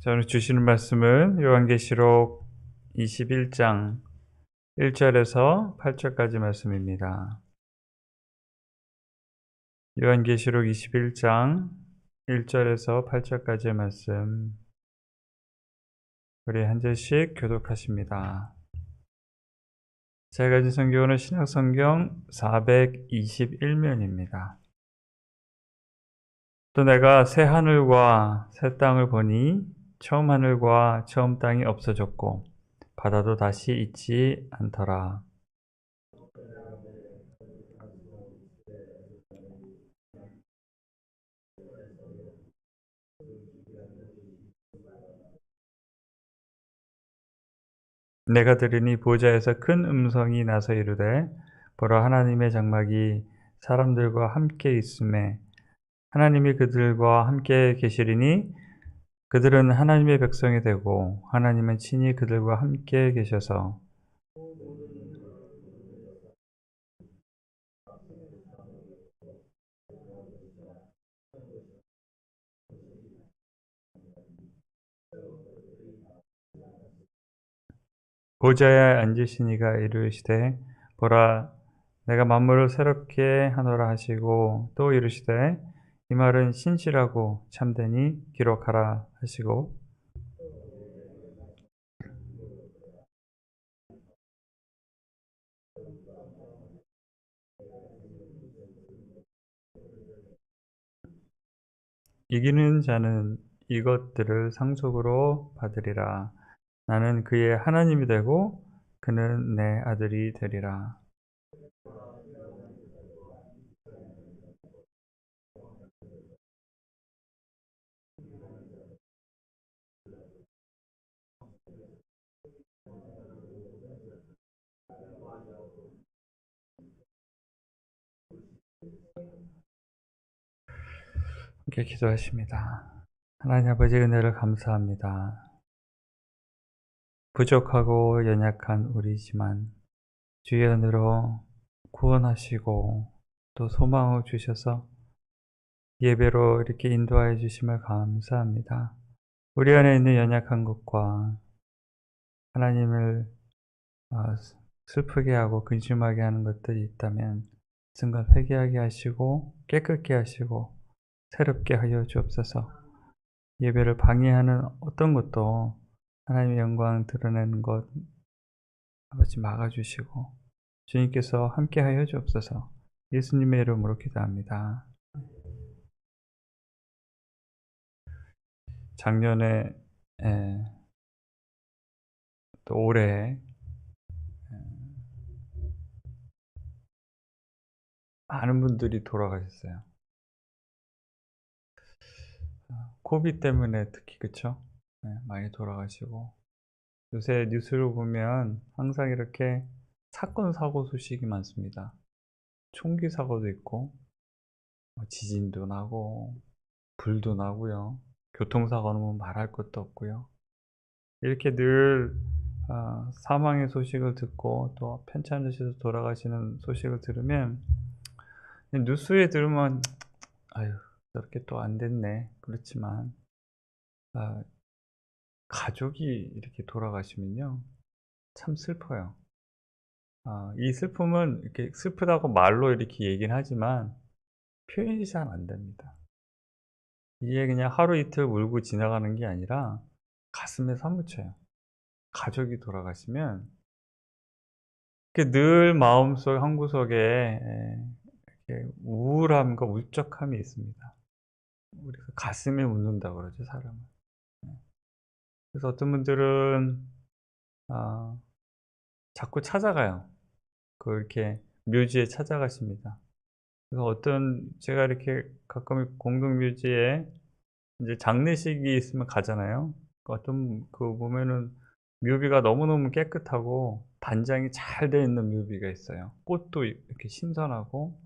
저는 주시는 말씀은 요한계시록 21장 1절에서 8절까지 말씀입니다. 요한계시록 21장 1절에서 8절까지의 말씀, 우리 한 절씩 교독하십니다. 제가 가진 성경은 신약성경 421면입니다. 또 내가 새 하늘과 새 땅을 보니 처음 하늘과 처음 땅이 없어졌고 바다도 다시 있지 않더라. 내가 들으니 보좌에서 큰 음성이 나서 이르되 보라, 하나님의 장막이 사람들과 함께 있음에 하나님이 그들과 함께 계시리니 그들은 하나님의 백성이 되고 하나님은 친히 그들과 함께 계셔서 보좌에 앉으시니가 이르시되 보라, 내가 만물을 새롭게 하노라 하시고 또 이르시되 이 말은 신실하고 참되니 기록하라 하시고 이기는 자는 이것들을 상속으로 받으리라. 나는 그의 하나님이 되고 그는 내 아들이 되리라. 함께 기도하십니다. 하나님 아버지, 은혜를 감사합니다. 부족하고 연약한 우리지만 주의 은혜로 구원하시고 또 소망을 주셔서 예배로 이렇게 인도하여 주심을 감사합니다. 우리 안에 있는 연약한 것과 하나님을 슬프게 하고 근심하게 하는 것들이 있다면 순간 회개하게 하시고 깨끗게 하시고 새롭게 하여 주옵소서. 예배를 방해하는 어떤 것도 하나님의 영광 드러내는 것 아버지 막아주시고 주님께서 함께하여 주옵소서. 예수님의 이름으로 기도합니다. 작년에 또 올해 많은 분들이 돌아가셨어요. 코비드 때문에 특히 그쵸? 많이 돌아가시고 요새 뉴스를 보면 항상 이렇게 사건 사고 소식이 많습니다. 총기 사고도 있고 지진도 나고 불도 나고요. 교통사고는 뭐 말할 것도 없고요. 이렇게 늘 사망의 소식을 듣고 또 편찮으셔서 돌아가시는 소식을 들으면 뉴스에 들으면 아유, 저렇게 또 안 됐네. 그렇지만 가족이 이렇게 돌아가시면요 참 슬퍼요. 이 슬픔은 이렇게 슬프다고 말로 이렇게 얘기는 하지만 표현이 잘 안 됩니다. 이게 그냥 하루 이틀 울고 지나가는 게 아니라 가슴에 사무쳐요. 가족이 돌아가시면 늘 마음속 한구석에 이렇게 우울함과 울적함이 있습니다. 우리가 가슴에 묻는다고 그러죠, 사람은. 그래서 어떤 분들은 자꾸 찾아가요. 이렇게 묘지에 찾아가십니다. 그래서 제가 이렇게 가끔 공동묘지에 이제 장례식이 있으면 가잖아요. 보면은 묘비가 너무너무 깨끗하고 단장이 잘 돼 있는 묘비가 있어요. 꽃도 이렇게 신선하고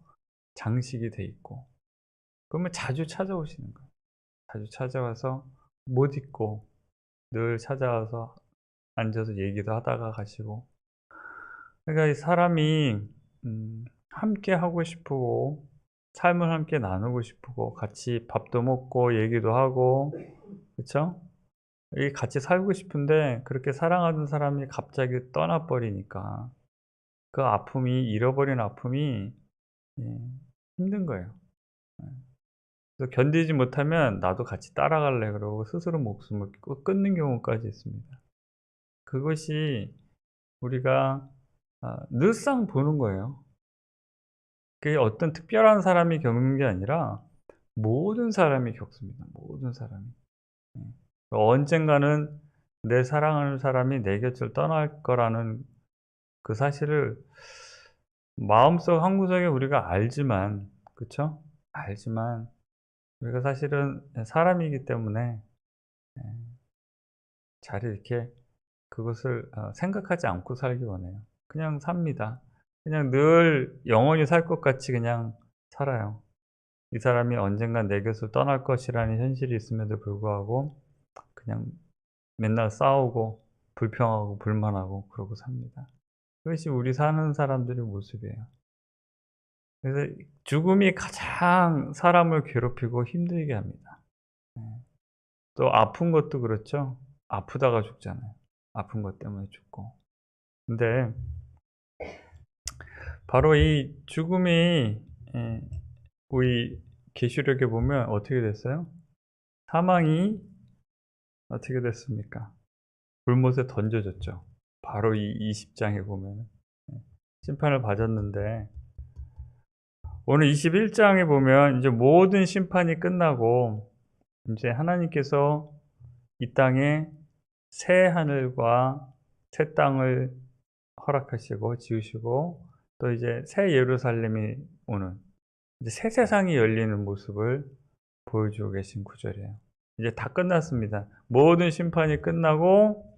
장식이 돼 있고. 그러면 자주 찾아오시는 거예요. 자주 찾아와서 못 잊고 늘 찾아와서 앉아서 얘기도 하다가 가시고. 그러니까 이 사람이 함께 하고 싶고 삶을 함께 나누고 싶고 같이 밥도 먹고 얘기도 하고 그쵸? 이 같이 살고 싶은데 그렇게 사랑하는 사람이 갑자기 떠나 버리니까 그 아픔이, 잃어버린 아픔이, 예, 힘든 거예요. 예. 그래서 견디지 못하면 '나도 같이 따라갈래.' 그러고 스스로 목숨을 끊는 경우까지 있습니다. 그것이 우리가 늘상 보는 거예요. 그게 어떤 특별한 사람이 겪는 게 아니라 모든 사람이 겪습니다, 모든 사람이. 예. 언젠가는 내 사랑하는 사람이 내 곁을 떠날 거라는 그 사실을 마음속 한구석에 우리가 알지만, 그쵸? 알지만 우리가 사실은 사람이기 때문에 예, 잘 이렇게 그것을 생각하지 않고 살기 원해요. 그냥 삽니다. 그냥 늘 영원히 살 것 같이 그냥 살아요. 이 사람이 언젠간 내 곁을 떠날 것이라는 현실이 있음에도 불구하고 그냥 맨날 싸우고 불평하고 불만하고 그러고 삽니다. 그것이 우리 사는 사람들의 모습이에요. 그래서 죽음이 가장 사람을 괴롭히고 힘들게 합니다. 예. 또 아픈 것도 그렇죠. 아프다가 죽잖아요. 아픈 것 때문에 죽고. 근데 바로 이 죽음이, 예, 우리 계시록에 보면 어떻게 됐어요? 사망이 어떻게 됐습니까? 불못에 던져졌죠. 바로 이 20 장에 보면은. 예. 심판을 받았는데 오늘 21 장에 보면 이제 모든 심판이 끝나고 인제 하나님께서 이 땅에 새 하늘과 새 땅을 허락하시고 지으시고 또 이제 새 예루살렘이 오는, 이제 새 세상이 열리는 모습을 보여주고 계신 구절이에요. 이제 다 끝났습니다. 모든 심판이 끝나고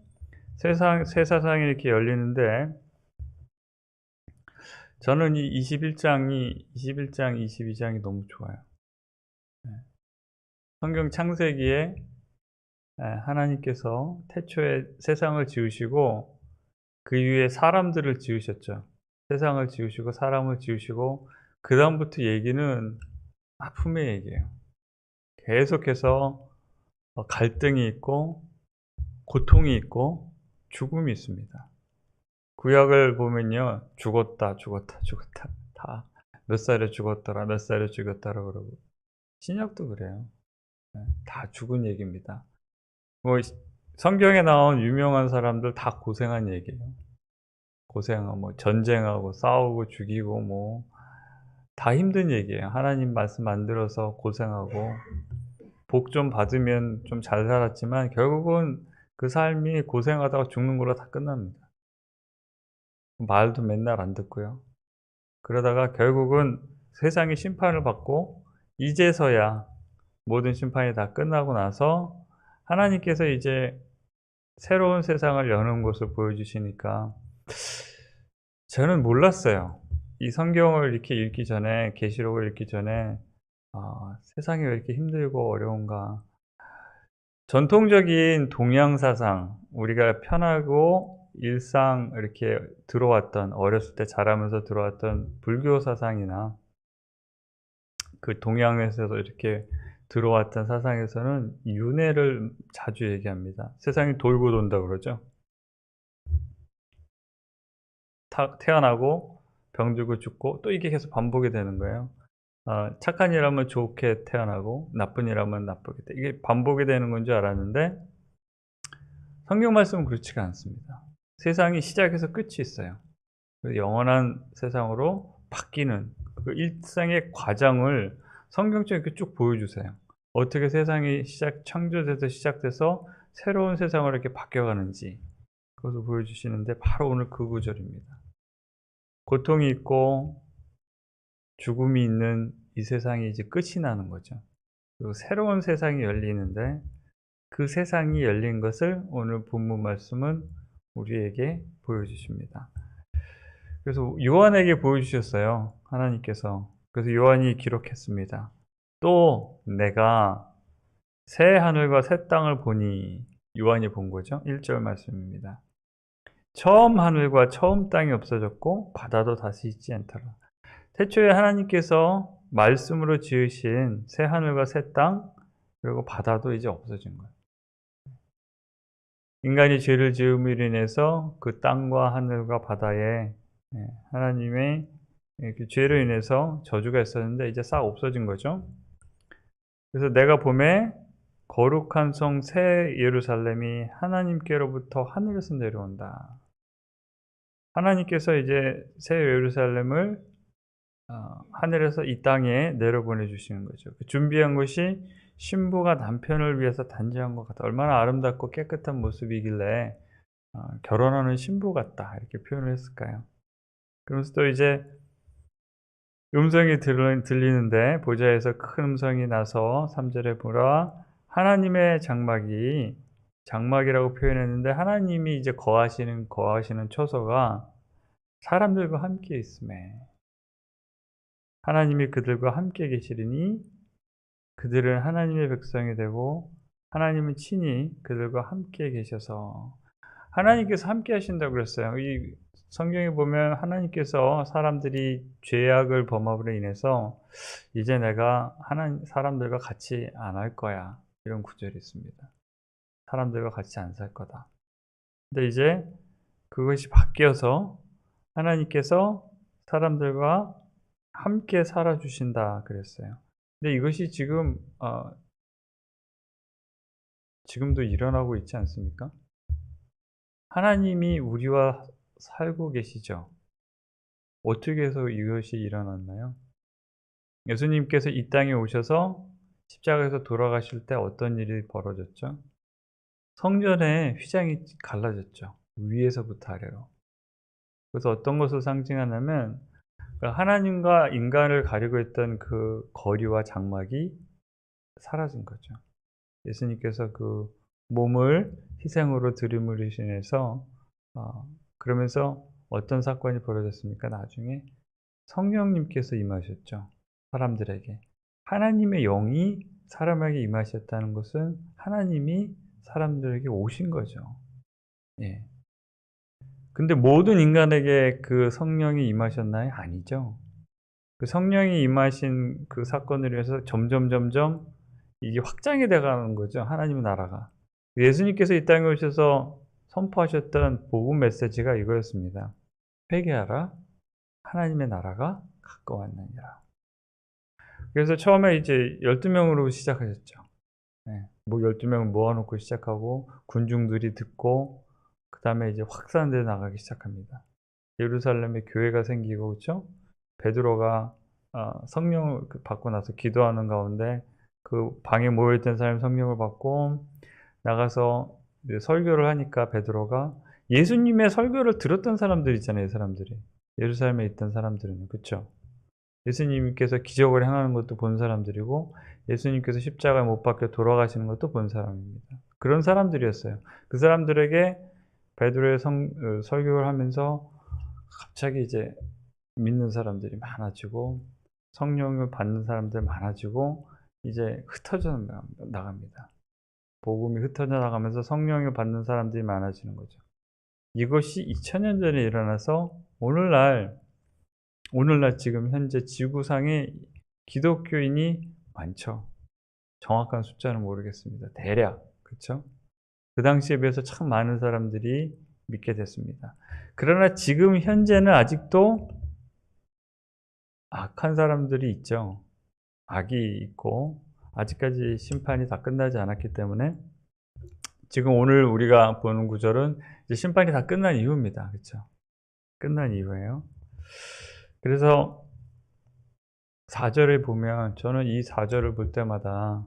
새 세상이 이렇게 열리는데 저는 이 21 장, 22 장이 너무 좋아요. 예. 성경 창세기에 하나님께서 태초에 세상을 지으시고 그 이후에 사람들을 지으셨죠. 세상을 지으시고 사람을 지으시고 그다음부터 얘기는 아픔의 얘기예요. 계속해서 갈등이 있고 고통이 있고 죽음이 있습니다. 구약을 보면요. 죽었다, 죽었다, 죽었다. 다 몇 살에 죽었더라, 몇 살에 죽었다라 그러고. 신약도 그래요. 예, 다 죽은 얘기입니다. 뭐 성경에 나온 유명한 사람들 다 고생한 얘기예요. 고생하고 뭐 전쟁하고 싸우고 죽이고 뭐 다 힘든 얘기예요. 하나님 말씀 안 들어서 고생하고 복 좀 받으면 좀 잘 살았지만 결국은 그 삶이 고생하다가 죽는 걸로 다 끝납니다. 말도 맨날 안 듣고요. 그러다가 결국은 세상이 심판을 받고 이제서야 모든 심판이 다 끝나고 나서 하나님께서 이제 새로운 세상을 여는 것을 보여주시니까 저는 몰랐어요. 이 성경을 이렇게 읽기 전에, 계시록을 읽기 전에 '세상이 왜 이렇게 힘들고 어려운가.' 전통적인 동양 사상, 우리가 편하고 일상 이렇게 들어왔던, 어렸을 때 자라면서 들어왔던 불교 사상이나 그 동양에서도 이렇게 들어왔던 사상에서는 윤회를 자주 얘기합니다. 세상이 돌고 돈다 그러죠. 태어나고 병들고 죽고 또 이게 계속 반복이 되는 거예요. 착한 일 하면 좋게 태어나고 나쁜 일 하면 나쁘게 이게 반복이 되는 건 줄 알았는데 성경 말씀은 그렇지가 않습니다. 세상이 시작에서 끝이 있어요. 영원한 세상으로 바뀌는 그 일상의 과정을 성경적으로 이렇게 쭉 보여주세요. 어떻게 세상이 창조돼서 시작돼서 새로운 세상으로 이렇게 바뀌어가는지 그것을 보여주시는데 바로 오늘 그 구절입니다. 고통이 있고 죽음이 있는 이 세상이 이제 끝이 나는 거죠. 그리고 새로운 세상이 열리는데 그 세상이 열린 것을 오늘 본문 말씀은 우리에게 보여주십니다. 그래서 요한에게 보여주셨어요, 하나님께서. 그래서 요한이 기록했습니다. 또 내가 새 하늘과 새 땅을 보니, 요한이 본 거죠. 1절 말씀입니다. 처음 하늘과 처음 땅이 없어졌고 바다도 다시 있지 않더라. 태초에 하나님께서 말씀으로 지으신 새 하늘과 새 땅, 그리고 바다도 이제 없어진 거예요. 인간이 죄를 지음으로 인해서 그 땅과 하늘과 바다에 하나님의 그 죄로 인해서 저주가 있었는데 이제 싹 없어진 거죠. 그래서 내가 봄에 거룩한 성 새 예루살렘이 하나님께로부터 하늘에서 내려온다. 하나님께서 이제 새 예루살렘을 하늘에서 이 땅에 내려보내 주시는 거죠. 그 준비한 것이 신부가 남편을 위해서 단장한 것 같다. 얼마나 아름답고 깨끗한 모습이길래 결혼하는 신부 같다 이렇게 표현을 했을까요? 그러면서 또 이제 음성이 들리는데 보좌에서 큰 음성이 나서 3절에 보라 하나님의 장막이라고 표현했는데 하나님이 이제 거하시는 처소가 사람들과 함께 있음에 하나님이 그들과 함께 계시리니 그들은 하나님의 백성이 되고 하나님은 친히 그들과 함께 계셔서 하나님께서 함께 하신다고 그랬어요. 이 성경에 보면 하나님께서 사람들이 죄악을 범함으로 인해서 이제 내가 사람들과 같이 안 할 거야. 이런 구절이 있습니다. 사람들과 같이 안 살 거다. 근데 이제 그것이 바뀌어서 하나님께서 사람들과 함께 살아주신다 그랬어요. 근데 이것이 지금도 일어나고 있지 않습니까? 하나님이 우리와 살고 계시죠. 어떻게 해서 이것이 일어났나요? 예수님께서 이 땅에 오셔서 십자가에서 돌아가실 때 어떤 일이 벌어졌죠? 성전의 휘장이 갈라졌죠. 위에서부터 아래로. 그래서 어떤 것을 상징하냐면 하나님과 인간을 가리고 있던 그 거리와 장막이 사라진 거죠. 예수님께서 그 몸을 희생으로 드림으로 인해서 그러면서 어떤 사건이 벌어졌습니까? 나중에 성령님께서 임하셨죠. 사람들에게. 하나님의 영이 사람에게 임하셨다는 것은 하나님이 사람들에게 오신 거죠. 예. 근데 모든 인간에게 그 성령이 임하셨나요? 아니죠. 그 성령이 임하신 그 사건으로 해서 점점 이게 확장이 돼 가는 거죠, 하나님의 나라가. 예수님께서 이 땅에 오셔서 선포하셨던 복음 메시지가 이거였습니다. 회개하라. 하나님의 나라가 가까웠느니라. 그래서 처음에 이제 12명으로 시작하셨죠. 네. 12명을 모아 놓고 시작하고 군중들이 듣고 그다음에 이제 확산돼 나가기 시작합니다. 예루살렘에 교회가 생기고 그렇죠? 베드로가 성령을 받고 나서 기도하는 가운데 그 방에 모여 있던 사람이 성령을 받고 나가서 설교를 하니까 베드로가 예수님의 설교를 들었던 사람들 있잖아요, 이 사람들이. 예루살렘에 있던 사람들은 그렇죠? 예수님께서 기적을 행하는 것도 본 사람들이고 예수님께서 십자가에 못 박혀 돌아가시는 것도 본 사람입니다. 그런 사람들이었어요. 그 사람들에게 베드로의 설교를 하면서 갑자기 이제 믿는 사람들이 많아지고 성령을 받는 사람들 많아지고 이제 흩어져 나갑니다. 복음이 흩어져 나가면서 성령을 받는 사람들이 많아지는 거죠. 이것이 2000년 전에 일어나서 오늘날 지금 현재 지구상에 기독교인이 많죠. 정확한 숫자는 모르겠습니다. 대략 그렇죠? 그 당시에 비해서 참 많은 사람들이 믿게 됐습니다. 그러나 지금 현재는 아직도 악한 사람들이 있죠. 악이 있고 아직까지 심판이 다 끝나지 않았기 때문에 지금 오늘 우리가 보는 구절은 이제 심판이 다 끝난 이유입니다. 그렇죠? 끝난 이유예요. 그래서 4절에 보면 저는 이 4절을 볼 때마다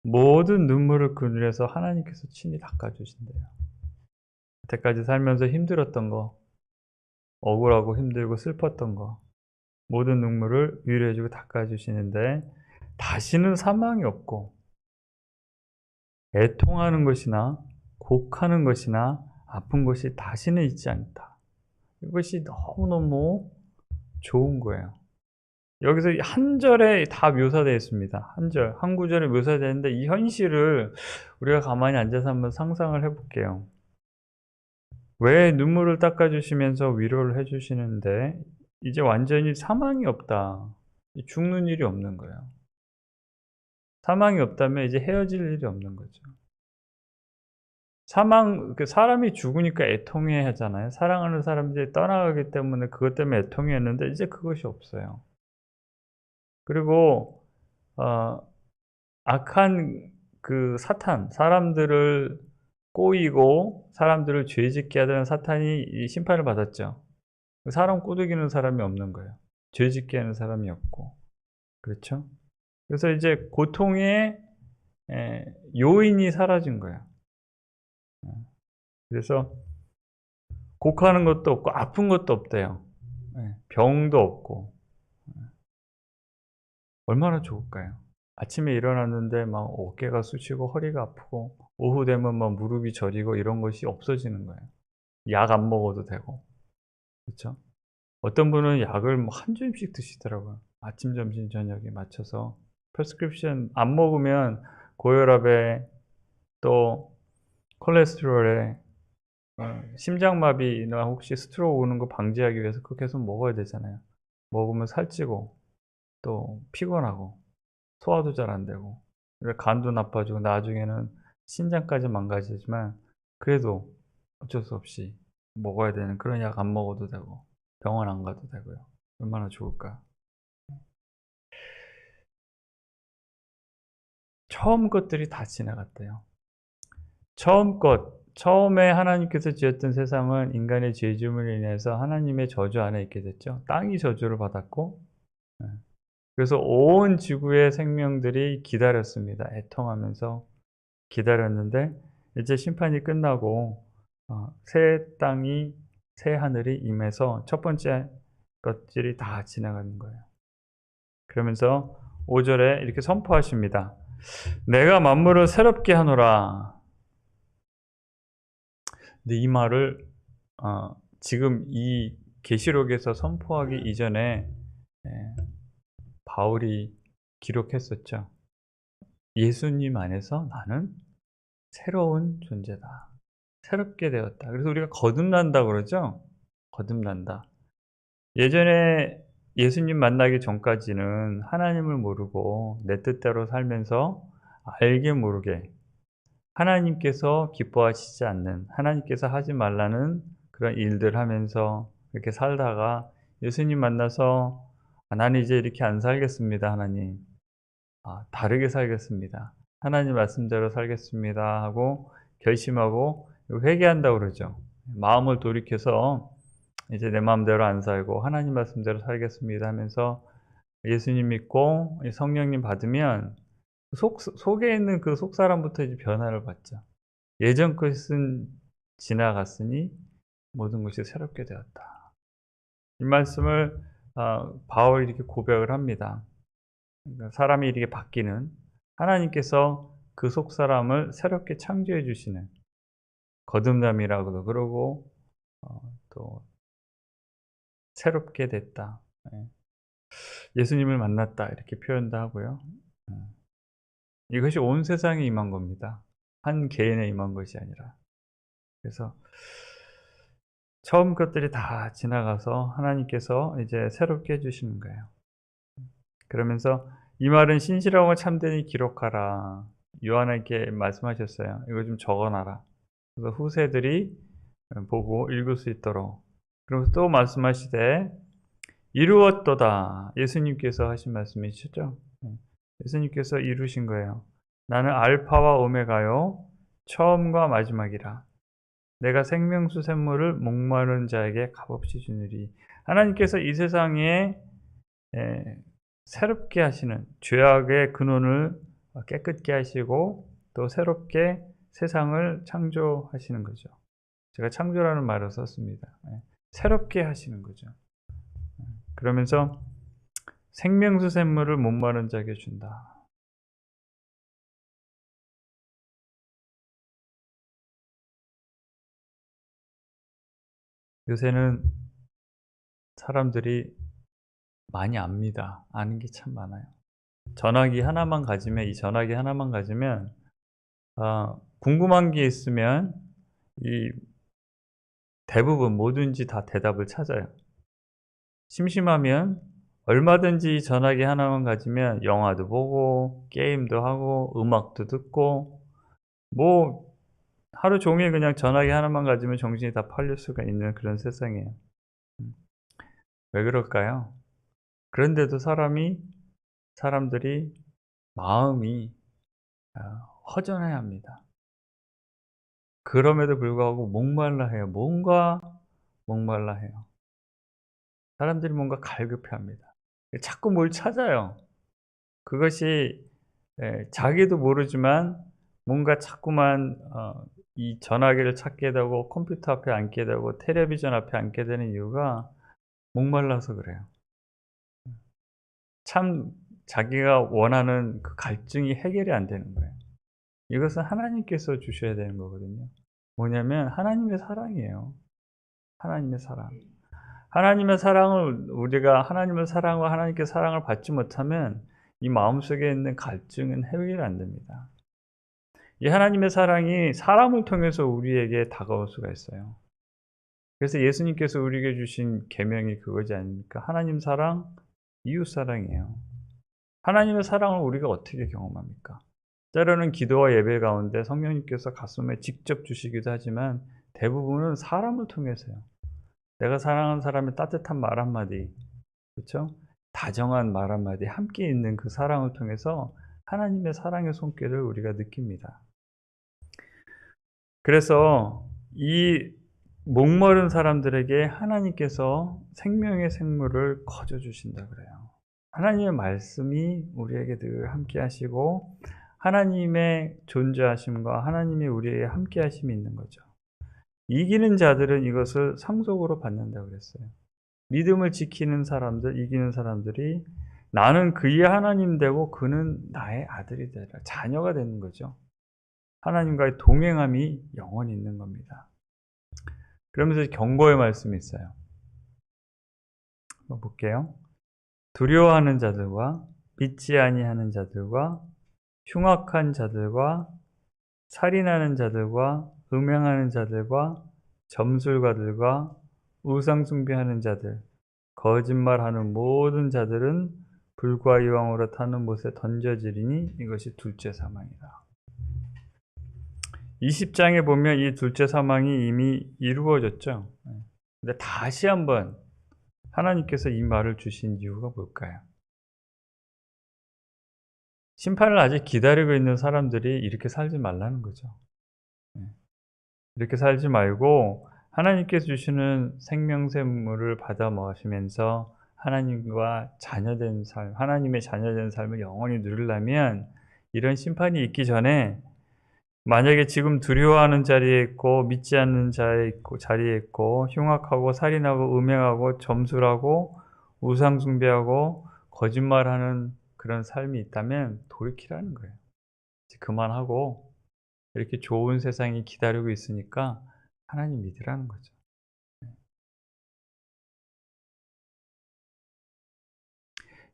모든 눈물을 그늘에서 하나님께서 친히 닦아주신대요. 여태까지 살면서 힘들었던 거, 억울하고 힘들고 슬펐던 거 모든 눈물을 위로해주고 닦아주시는데 다시는 사망이 없고 애통하는 것이나 곡하는 것이나 아픈 것이 다시는 있지 않다. 이것이 너무너무 좋은 거예요. 여기서 한 절에 다 묘사되어 있습니다. 한 구절에 묘사되어 있는데 이 현실을 우리가 가만히 앉아서 한번 상상을 해볼게요. 왜 눈물을 닦아주시면서 위로를 해주시는데 이제 완전히 사망이 없다. 죽는 일이 없는 거예요. 사망이 없다면 이제 헤어질 일이 없는 거죠. 사람이 죽으니까 애통해 하잖아요. 사랑하는 사람들이 떠나가기 때문에 그것 때문에 애통했는데 이제 그것이 없어요. 그리고 악한 그 사탄, 사람들을 꼬이고 사람들을 죄 짓게 하던 사탄이 이 심판을 받았죠. 사람 꼬드기는 사람이 없는 거예요. 죄 짓게 하는 사람이 없고. 그렇죠? 그래서 이제 고통의 요인이 사라진 거예요. 그래서 곡하는 것도 없고 아픈 것도 없대요. 병도 없고. 얼마나 좋을까요? 아침에 일어났는데 막 어깨가 쑤시고 허리가 아프고 오후 되면 막 무릎이 저리고 이런 것이 없어지는 거예요. 약 안 먹어도 되고. 그렇죠? 어떤 분은 약을 뭐 한 주입씩 드시더라고요. 아침, 점심, 저녁에 맞춰서. 프레스크립션 안 먹으면 고혈압에 또 콜레스테롤에 심장마비나 혹시 스트로크 오는 거 방지하기 위해서 그거 계속 먹어야 되잖아요. 먹으면 살찌고 또 피곤하고 소화도 잘 안 되고 간도 나빠지고 나중에는 신장까지 망가지지만 그래도 어쩔 수 없이 먹어야 되는 그런 약 안 먹어도 되고 병원 안 가도 되고요. 얼마나 좋을까. 처음 것들이 다 지나갔대요. 처음에 하나님께서 지었던 세상은 인간의 죄짐으로 인해서 하나님의 저주 안에 있게 됐죠. 땅이 저주를 받았고 그래서 온 지구의 생명들이 기다렸습니다. 애통하면서 기다렸는데 이제 심판이 끝나고 새 땅이 새 하늘이 임해서 첫 번째 것들이 다 지나가는 거예요. 그러면서 5절에 이렇게 선포하십니다. 내가 만물을 새롭게 하노라. 근데 이 말을 지금 이 계시록에서 선포하기 이전에 바울이 기록했었죠. 예수님 안에서 나는 새로운 존재다. 새롭게 되었다. 그래서 우리가 거듭난다 그러죠? 거듭난다. 예전에 예수님 만나기 전까지는 하나님을 모르고 내 뜻대로 살면서 알게 모르게 하나님께서 기뻐하시지 않는, 하나님께서 하지 말라는 그런 일들 하면서 이렇게 살다가 예수님 만나서 나는 이제 이렇게 안 살겠습니다, 하나님. 다르게 살겠습니다. 하나님 말씀대로 살겠습니다 하고 결심하고 회개한다고 그러죠. 마음을 돌이켜서 이제 내 마음대로 안 살고 하나님 말씀대로 살겠습니다 하면서 예수님 믿고 성령님 받으면 속에 있는 그 속사람부터 이제 변화를 받죠. 예전 것은 지나갔으니 모든 것이 새롭게 되었다. 이 말씀을 바울이 이렇게 고백을 합니다. 그러니까 사람이 이렇게 바뀌는 하나님께서 그 속사람을 새롭게 창조해 주시는 거듭남이라고도 그러고 또 새롭게 됐다. 예수님을 만났다 이렇게 표현도 하고요. 이것이 온 세상에 임한 겁니다. 한 개인에 임한 것이 아니라. 그래서 처음 것들이 다 지나가서 하나님께서 이제 새롭게 해주시는 거예요. 그러면서 이 말은 신실하고 참되니 기록하라. 요한에게 말씀하셨어요. 이거 좀 적어놔라. 그래서 후세들이 보고 읽을 수 있도록. 그리고 또 말씀하시되 이루었도다. 예수님께서 하신 말씀이시죠? 예수님께서 이루신 거예요. 나는 알파와 오메가요 처음과 마지막이라. 내가 생명수 샘물을 목마른 자에게 값없이 주느리. 하나님께서 이 세상에 새롭게 하시는 죄악의 근원을 깨끗게 하시고 또 새롭게 세상을 창조하시는 거죠. 제가 창조라는 말을 썼습니다. 새롭게 하시는 거죠. 그러면서 생명수 샘물을 목마른 자에게 준다. 요새는 사람들이 많이 압니다. 아는 게 참 많아요. 전화기 하나만 가지면 이 전화기 하나만 가지면 궁금한 게 있으면 이 대부분 뭐든지 다 대답을 찾아요. 심심하면 얼마든지 전화기 하나만 가지면 영화도 보고 게임도 하고 음악도 듣고 뭐 하루 종일 그냥 전화기 하나만 가지면 정신이 다 팔릴 수가 있는 그런 세상이에요. 음. 왜 그럴까요? 그런데도 사람들이 마음이 허전해 합니다. 그럼에도 불구하고 목말라 해요. 뭔가 목말라 해요. 사람들이 뭔가 갈급해 합니다. 자꾸 뭘 찾아요. 그것이 자기도 모르지만 뭔가 자꾸만 이 전화기를 찾게 되고 컴퓨터 앞에 앉게 되고 텔레비전 앞에 앉게 되는 이유가 목말라서 그래요. 참 자기가 원하는 그 갈증이 해결이 안 되는 거예요. 이것은 하나님께서 주셔야 되는 거거든요. 뭐냐면 하나님의 사랑이에요. 하나님의 사랑. 하나님의 사랑을 우리가 하나님의 사랑과 하나님께 사랑을 받지 못하면 이 마음속에 있는 갈증은 해결이 안 됩니다. 이 하나님의 사랑이 사람을 통해서 우리에게 다가올 수가 있어요. 그래서 예수님께서 우리에게 주신 계명이 그거지 않습니까? 하나님 사랑, 이웃 사랑이에요. 하나님의 사랑을 우리가 어떻게 경험합니까? 때로는 기도와 예배 가운데 성령님께서 가슴에 직접 주시기도 하지만 대부분은 사람을 통해서요. 내가 사랑하는 사람의 따뜻한 말 한마디, 그렇죠? 다정한 말 한마디, 함께 있는 그 사랑을 통해서 하나님의 사랑의 손길을 우리가 느낍니다. 그래서 이 목마른 사람들에게 하나님께서 생명의 샘물을 거저 주신다 그래요. 하나님의 말씀이 우리에게 늘 함께 하시고 하나님의 존재하심과 하나님이 우리에게 함께 하심이 있는 거죠. 이기는 자들은 이것을 상속으로 받는다고 그랬어요. 믿음을 지키는 사람들, 이기는 사람들이 나는 그의 하나님 되고 그는 나의 아들이 되라. 자녀가 되는 거죠. 하나님과의 동행함이 영원히 있는 겁니다. 그러면서 경고의 말씀이 있어요. 한번 볼게요. 두려워하는 자들과 믿지 아니하는 자들과 흉악한 자들과 살인하는 자들과 음행하는 자들과 점술가들과 우상 숭배하는 자들, 거짓말하는 모든 자들은 불과 이왕으로 타는 못에 던져지리니 이것이 둘째 사망이다. 20장에 보면 이 둘째 사망이 이미 이루어졌죠. 근데 다시 한번 하나님께서 이 말을 주신 이유가 뭘까요? 심판을 아직 기다리고 있는 사람들이 이렇게 살지 말라는 거죠. 이렇게 살지 말고 하나님께서 주시는 생명샘물을 받아 마시면서 하나님과 자녀된 삶, 하나님의 자녀된 삶을 영원히 누리려면 이런 심판이 있기 전에 만약에 지금 두려워하는 자리에 있고 믿지 않는 자리에 있고 흉악하고 살인하고 음행하고 점술하고 우상 숭배하고 거짓말하는 그런 삶이 있다면 돌이키라는 거예요. 그만하고 이렇게 좋은 세상이 기다리고 있으니까 하나님 믿으라는 거죠.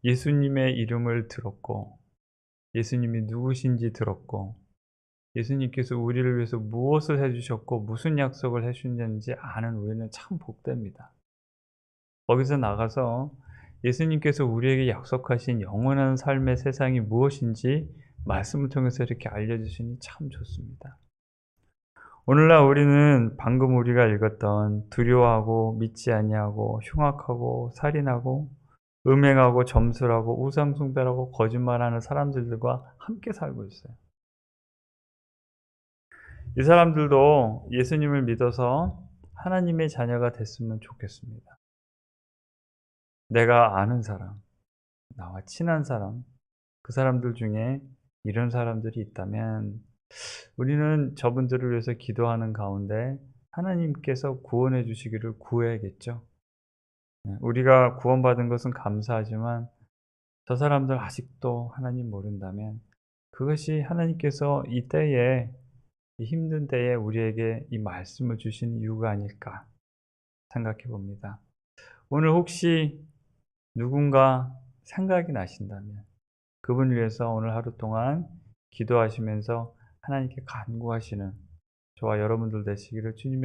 예수님의 이름을 들었고 예수님이 누구신지 들었고 예수님께서 우리를 위해서 무엇을 해 주셨고 무슨 약속을 해 주셨는지 아는 우리는 참 복됩니다. 거기서 나가서 예수님께서 우리에게 약속하신 영원한 삶의 세상이 무엇인지 말씀을 통해서 이렇게 알려주시니 참 좋습니다. 오늘날 우리는 방금 우리가 읽었던 두려워하고 믿지 아니하고 흉악하고 살인하고 음행하고 점술하고 우상 숭배하고 거짓말하는 사람들과 함께 살고 있어요. 이 사람들도 예수님을 믿어서 하나님의 자녀가 됐으면 좋겠습니다. 내가 아는 사람, 나와 친한 사람, 그 사람들 중에 이런 사람들이 있다면 우리는 저분들을 위해서 기도하는 가운데 하나님께서 구원해 주시기를 구해야겠죠. 우리가 구원받은 것은 감사하지만 저 사람들 아직도 하나님 모른다면 그것이 하나님께서 이 때에 이 힘든 때에 우리에게 이 말씀을 주신 이유가 아닐까 생각해 봅니다. 오늘 혹시 누군가 생각이 나신다면 그분을 위해서 오늘 하루 동안 기도하시면서 하나님께 간구하시는 저와 여러분들 되시기를 주님의